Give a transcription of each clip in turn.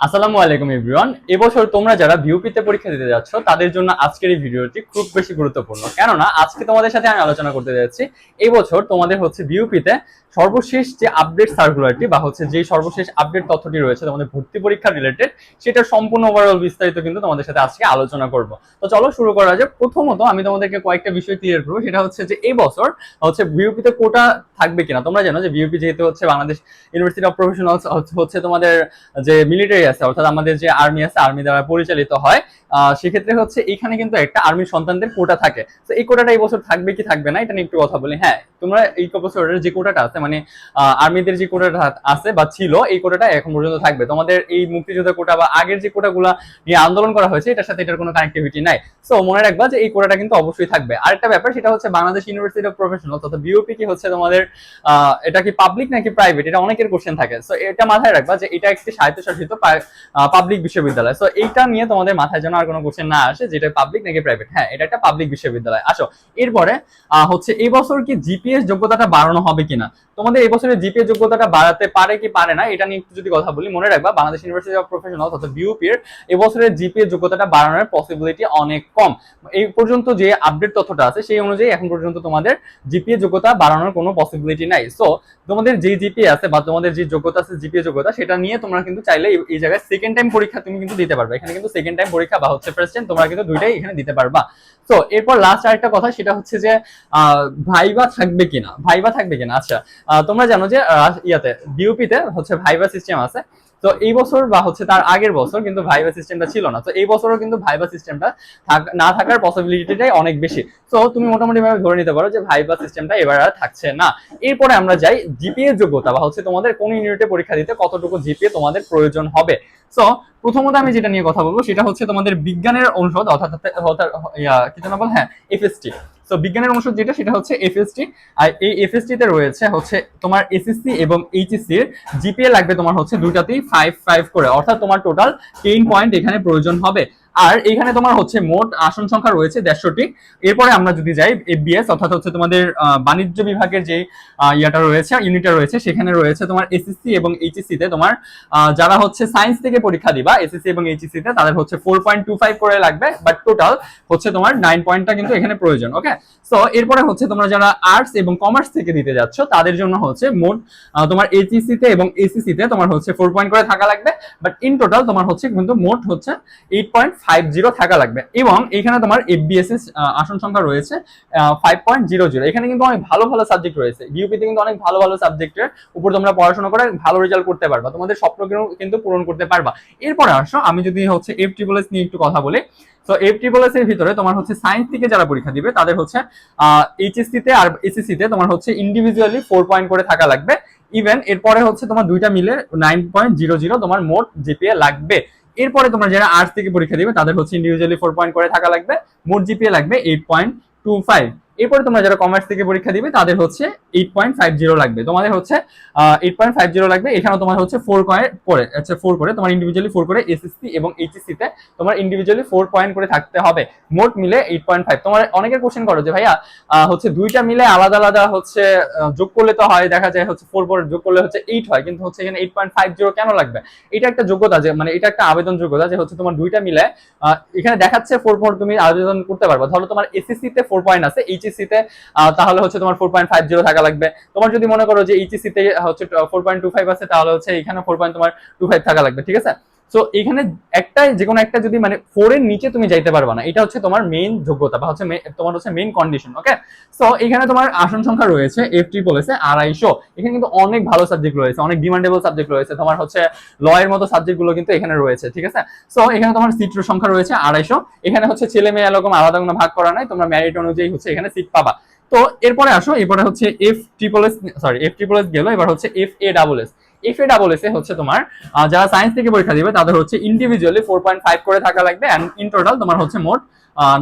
আসসালামু আলাইকুম এভরিওয়ান। এবছর তোমরা যারা বিউপিতে পরীক্ষা দিতে যাচ্ছ তাদের জন্য আজকের এই ভিডিওটি খুব বেশি গুরুত্বপূর্ণ, কেননা আজকে তোমাদের সাথে আমি আলোচনা করতে যাচ্ছি এবছর তোমাদের হচ্ছে বিউপিতে সর্বশেষ যে আপডেট সার্কুলারটি বা হচ্ছে যে সর্বশেষ আপডেট তথ্যটি রয়েছে তোমাদের ভর্তি পরীক্ষা রিলেটেড, সেটা সম্পূর্ণ ওভারঅল বিস্তারিত কিন্তু তোমাদের সাথে আজকে আলোচনা করব। তো চলো শুরু করা যাক। প্রথমত আমি তোমাদেরকে কয়েকটা বিষয় ক্লিয়ার করবো, সেটা হচ্ছে যে এই বছর হচ্ছে বিউপিতে কোটা থাকবে কিনা। তোমরা জানো যে বিউপি যেহেতু হচ্ছে বাংলাদেশ ইউনিভার্সিটি অফ প্রফেশনালস হচ্ছে তোমাদের যে মিলিটারি আছে, অর্থাৎ আমাদের যে আর্মি আছে, আর্মি দ্বারা পরিচালিত হয়, সেক্ষেত্রে হচ্ছে এখানে কিন্তু একটা আর্মির সন্তানদের কোটা থাকে। তো এই কোটাটা এই বছর থাকবে কি থাকবে না এটা নিয়ে একটু কথা বলি। হ্যাঁ, তোমরা এই বছরের যে কোটাটা আছে, মানে আর্মিদের যে কোটাটা আছে বা ছিল, এই কোটাটা এখন পর্যন্ত থাকবে। তোমাদের এই মুক্তিযোদ্ধা কোটা বা আগের যে কোটাগুলো নিয়ে আন্দোলন করা হয়েছে এটার সাথে এটার কোনো কানেক্টিভিটি নাই। সো মনে রাখবা যে এই কোটাটা কিন্তু অবশ্যই থাকবে। আরেকটা ব্যাপার, সেটা হচ্ছে বাংলাদেশ ইউনিভার্সিটি অফ প্রফেশনালস অর্থাৎ বিওপি কি হচ্ছে তোমাদের এটা কি পাবলিক নাকি প্রাইভেট, এটা অনেকের কোশ্চেন থাকে। সো এটা মাথায় রাখবা যে এটা একটি স্বায়ত্তশাসিত পাবলিক বিশ্ববিদ্যালয়। সো এইটা নিয়ে তোমাদের মাথায় যেন আর কোনো কোশ্চেন না আসে যেটা পাবলিক নাকি প্রাইভেট। হ্যাঁ, এটা একটা পাবলিক বিশ্ববিদ্যালয়। আসো এরপরে হচ্ছে এই বছর কি জিপিএস যোগ্যতাটা বাড়ানো হবে কিনা। তোমাদের এই বছরের জিপিএস যোগ্যতাটা বাড়াতে পারে কি পারে না এটা নিয়ে একটু যদি কথা বলি, মনে রাখবা বাংলাদেশ ইউনিভার্সিটি অফ প্রফেশনালস অর্থাৎ বিউপির এই বছরের জিপিএস যোগ্যতাটা বাড়ানোর পসিবিলিটি অনেক কম। এই পর্যন্ত যে আপডেট তথ্যটা আছে সেই অনুযায়ী এখন পর্যন্ত তোমাদের জিপিএ যোগ্যতা বাড়ানোর কোনো পসিবিলিটি নাই। সো তোমাদের যে জিপিএ আছে বা তোমাদের যে যোগ্যতা আছে জিপিএ যোগ্যতা, সেটা নিয়ে তোমরা কিন্তু চাইলে এই জায়গায় সেকেন্ড টাইম পরীক্ষা তুমি কিন্তু দিতে পারবে। এখানে কিন্তু সেকেন্ড টাইম পরীক্ষা বা হচ্ছে ফার্স্ট টাইম তোমরা কিন্তু দুইটাই এখানে দিতে পারবা। তো এরপর লাস্ট আরেকটা কথা, সেটা হচ্ছে যে ভাইবা থাকবে কিনা। ভাইবা থাকবে কিনা, আচ্ছা তোমরা জানো যে ইয়াতে বিউপিতে হচ্ছে ভাইবা সিস্টেম আছে। তো এই বছর বা হচ্ছে তার আগের বছর কিন্তু ভাইবা সিস্টেমটা ছিল না। তো এই বছরও কিন্তু ভাইবা সিস্টেমটা না থাকার পসিবিলিটিটাই অনেক বেশি। তো তুমি মোটামুটি ভাবে ধরে নিতে পারো যে ভাইবা সিস্টেমটা এবার আর থাকছে না। এরপরে আমরা যাই জিপিএ যোগ্যতা বা হচ্ছে তোমাদের কোন ইউনিটে পরীক্ষা দিতে কতটুকু জিপিএ তোমাদের প্রয়োজন হবে। সো প্রথমত আমি যেটা নিয়ে কথা বলবো সেটা হচ্ছে তোমাদের বিজ্ঞানের অনুষদ অর্থাৎ কি যেন বল, হ্যাঁ এফএসটি। তো বিজ্ঞানের অনুষদ যেটা সেটা হচ্ছে এফএসটি। আর এই এফএসটি তে রয়েছে হচ্ছে তোমার এসএসসি এবং এইচএসসি এর জিপিএ লাগবে তোমার হচ্ছে দুইটাতেই 5 করে, অর্থাৎ তোমার টোটাল 10 পয়েন্ট এখানে প্রয়োজন হবে। আর এখানে তোমার হচ্ছে মোট আসন সংখ্যা রয়েছে 150টি। এরপরে আমরা যদি যাই এফবিএস অর্থাৎ হচ্ছে তোমাদের বাণিজ্য বিভাগের যে ইয়াটা রয়েছে, ইউনিটটা রয়েছে, সেখানে রয়েছে তোমার এসএসসি এবং এইচএসসি তে তোমার যারা হচ্ছে সায়েন্স থেকে পরীক্ষা দিবা এসএসসি এবং এইচএসসি তে, তাদের হচ্ছে 4.25 করে লাগবে, বাট টোটাল হচ্ছে তোমার 9 পয়েন্টটা কিন্তু এখানে প্রয়োজন। ওকে, সো এরপরে হচ্ছে তোমরা যারা আর্টস এবং কমার্স থেকে দিতে যাচ্ছ তাদের জন্য হচ্ছে মোট তোমার এইচএসসি তে এবং এসএসসি তে তোমার হচ্ছে 4 পয়েন্ট করে থাকা লাগবে, বাট ইন টোটাল তোমার হচ্ছে কিন্তু মোট হচ্ছে 8.50 থাকা লাগবে। এবং এখানে তোমার এফবিএস এর আসন সংখ্যা রয়েছে 5.00। এখানে কিন্তু অনেক ভালো ভালো সাবজেক্ট রয়েছে। ইউপিতে কিন্তু অনেক ভালো ভালো সাবজেক্টের উপর তোমরা পড়াশোনা করে ভালো রেজাল্ট করতে পারবা, তোমাদের স্বপ্ন কিন্তু পূরণ করতে পারবা। এরপরে আসো আমি যদি হচ্ছে এফটিএস নিয়ে একটু কথা বলি। তো এফটিএস এর ভিতরে তোমার হচ্ছে সায়েন্স থেকে যারা পরীক্ষা দিবে তাদের হচ্ছে এইচএসসি তে আর এসএসসি তে তোমার হচ্ছে ইন্ডিভিজুয়ালি 4 পয়েন্ট করে থাকা লাগবে। ইভেন এরপরে হচ্ছে তোমার দুইটা মিলে 9.00 তোমার মোট জিপিএ লাগবে। এরপরে তোমরা যারা আর্টস থেকে পরীক্ষা দিবে তাদের হচ্ছে ইন্ডিভিজুয়ালি 4 পয়েন্ট করে থাকা লাগবে, মোট জিপিএ লাগবে 8.25। এরপরে তোমরা যারা কমার্স থেকে পরীক্ষা দিবে তাদের হচ্ছে 8.50 লাগবে। তোমাদের হচ্ছে 8.50 লাগবে। এখানে তোমার হচ্ছে 4 করে, আচ্ছা 4 করে তোমার ইন্ডিভিজুয়ালি 4 করে এসএসসি এবং এইচএসসি তে তোমার ইন্ডিভিজুয়ালি 4 পয়েন্ট করে থাকতে হবে, মোট মিলে 8.5। তোমার অনেকের কোশ্চেন করো যে ভাইয়া হচ্ছে দুইটা মিলে আলাদা আলাদা হচ্ছে যোগ করলে তো হয়, দেখা যায় হচ্ছে 4 পরে যোগ করলে হচ্ছে 8 হয়, কিন্তু হচ্ছে এখানে 8.50 কেন লাগবে। এটা একটা যোগ্যতা, যে মানে এটা একটা আবেদন যোগ্যতা যে হচ্ছে তোমার দুইটা মিলে এখানে দেখাচ্ছে 4 তুমি আবেদন করতে পারবা। ধরো তোমার এসএসসি তে 4 পয়েন্ট আছে, এইচএসসি তে তাহলে হচ্ছে তোমার 4.50 থাকা লাগবে। তোমার যদি মনে করো যে এইচএসসি তে হচ্ছে 4.25 আছে, তাহলে হচ্ছে এখানে 4.25 থাকা লাগবে। ঠিক আছে, সো এখানে একটা যে কোনো একটা যদি মানে 4 এর নিচে তুমি যাইতে পারবা না, এটা হচ্ছে তোমার মেইন যোগ্যতা বা হচ্ছে তোমার হচ্ছে মেইন কন্ডিশন। ওকে, সো এখানে তোমার আসন সংখ্যা রয়েছে এফটিএস এ 250। এখানে কিন্তু অনেক ভালো সাবজেক্ট রয়েছে, অনেক ডিমান্ডেবল সাবজেক্ট রয়েছে। তোমার হচ্ছে ল এর মতো সাবজেক্ট গুলো কিন্তু এখানে রয়েছে। ঠিক আছে, সো এখানে তোমার সিট সংখ্যা রয়েছে 250। এখানে হচ্ছে ছেলে মেয়ে এরকম আলাদা কোনো ভাগ করা নাই, তোমরা মেরিট অনুযায়ী হচ্ছে এখানে সিট পাবা। তো এরপরে আসো, এরপরে হচ্ছে এফটিএস গেল, এবার হচ্ছে এফএডব্লিউএস। এফএডব্লিউএস এ হচ্ছে তোমার যারা সায়েন্স থেকে পরীক্ষা দিবে তাদের হচ্ছে ইন্ডিভিজুয়ালি 4.5 করে থাকা লাগবে, এন্ড ইন টোটাল তোমার হচ্ছে মোট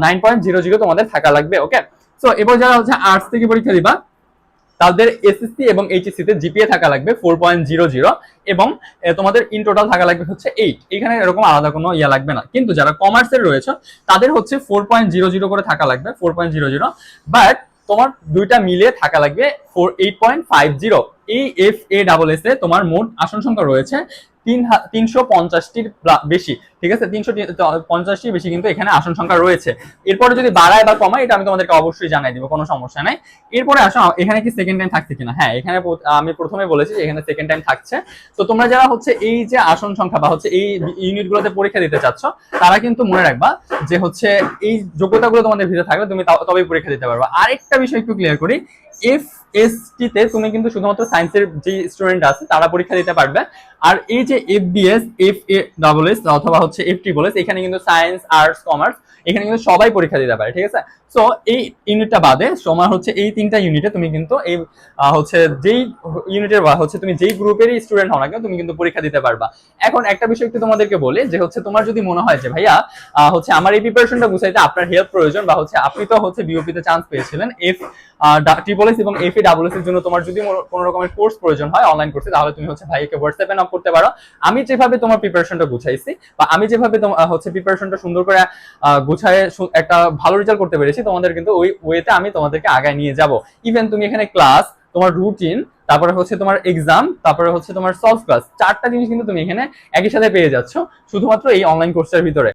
9.00 তোমাদের থাকা লাগবে। ওকে, সো এবার যারা হচ্ছে আর্টস থেকে পরীক্ষা দিবা তাদের এসএসসি এবং এইচএসসি তে জিপিএ থাকা লাগবে 4.00 এবং তোমাদের ইন টোটাল থাকা লাগবে হচ্ছে 8। এখানে এরকম আলাদা কোনো ইয়া লাগবে না। কিন্তু যারা কমার্সের রয়েছে তাদের হচ্ছে 4.00 করে থাকা লাগবে, 4.00, বাট তোমার দুইটা মিলিয়ে থাকা লাগবে 8.50। এই এফএডব্লিউএস এ তোমার মোট আসন সংখ্যা রয়েছে 350টির বেশি, ঠিক আছে, 350টির বেশি কিন্তু এখানে আসন সংখ্যা রয়েছে। এরপরে যদি বাড়ায় বা কমায় এটা আমি তোমাদেরকে অবশ্যই জানাই দিব, কোনো সমস্যা নাই। এরপরে আসো এখানে কি সেকেন্ড টাইম থাকছে কিনা। হ্যাঁ, এখানে আমি প্রথমে বলেছি যে এখানে সেকেন্ড টাইম থাকছে। তো তোমরা যারা হচ্ছে এই যে আসন সংখ্যা বা হচ্ছে এই ইউনিটগুলোতে পরীক্ষা দিতে চাচ্ছ, তারা কিন্তু মনে রাখবা যে হচ্ছে এই যোগ্যতাগুলো তোমাদের ভিতরে থাকলে তুমি তবেই পরীক্ষা দিতে পারবা। আরেকটা বিষয় একটু ক্লিয়ার করি, এফএসটি তে তুমি কিন্তু শুধুমাত্র সায়েন্সের যে স্টুডেন্ট আছে তারা পরীক্ষা দিতে পারবে। আর এই যে এফবিএস, এফএডব্লিউএস অথবা হচ্ছে এফট্রিপলএস, এখানে কিন্তু সায়েন্স, আর্টস, কমার্স এখানে কিন্তু সবাই পরীক্ষা দিতে পারে, ঠিক আছে। সো এই ইউনিটটা বাদে তোমার হচ্ছে এই 3টা ইউনিটে তুমি কিন্তু এই হচ্ছে যেই ইউনিটের বা হচ্ছে তুমি যেই গ্রুপেরই স্টুডেন্ট হও না কেন তুমি কিন্তু পরীক্ষা দিতে পারবা। এখন একটা বিষয় একটু তোমাদেরকে বলি যে হচ্ছে তোমার যদি মনে হয় যে ভাইয়া হচ্ছে আমার এই প্রিপারেশনটা গুছাইতে আপনার হেল্প প্রয়োজন, বা হচ্ছে আপনি তো হচ্ছে বিওপিতে চান্স পেয়েছিলেন এফ ট্রিপলএস এবং এফএডব্লিউএস এর জন্য তোমার যদি কোনো রকমের কোর্স প্রয়োজন হয় অনলাইন কোর্সে, তাহলে তুমি হচ্ছে ভাইকে হোয়াটসঅ্যাপে নক করতে পারো। আমি যেভাবে তোমার প্রিপারেশনটা গুছাইছি বা আমি যেভাবে হচ্ছে প্রিপারেশনটা সুন্দর করে গুছায় একটা ভালো রেজাল্ট করতে পেরেছি, তোমাদের কিন্তু ওই ওয়েতে আমি তোমাদেরকে আগায় নিয়ে যাব। ইভেন তুমি এখানে ক্লাস, তোমার রুটিন, তারপরে হচ্ছে তোমার এক্সাম, তারপরে হচ্ছে তোমার সলভ ক্লাস, 4টা জিনিস কিন্তু তুমি এখানে একই সাথে পেয়ে যাচ্ছ শুধুমাত্র এই অনলাইন কোর্সের ভিতরে।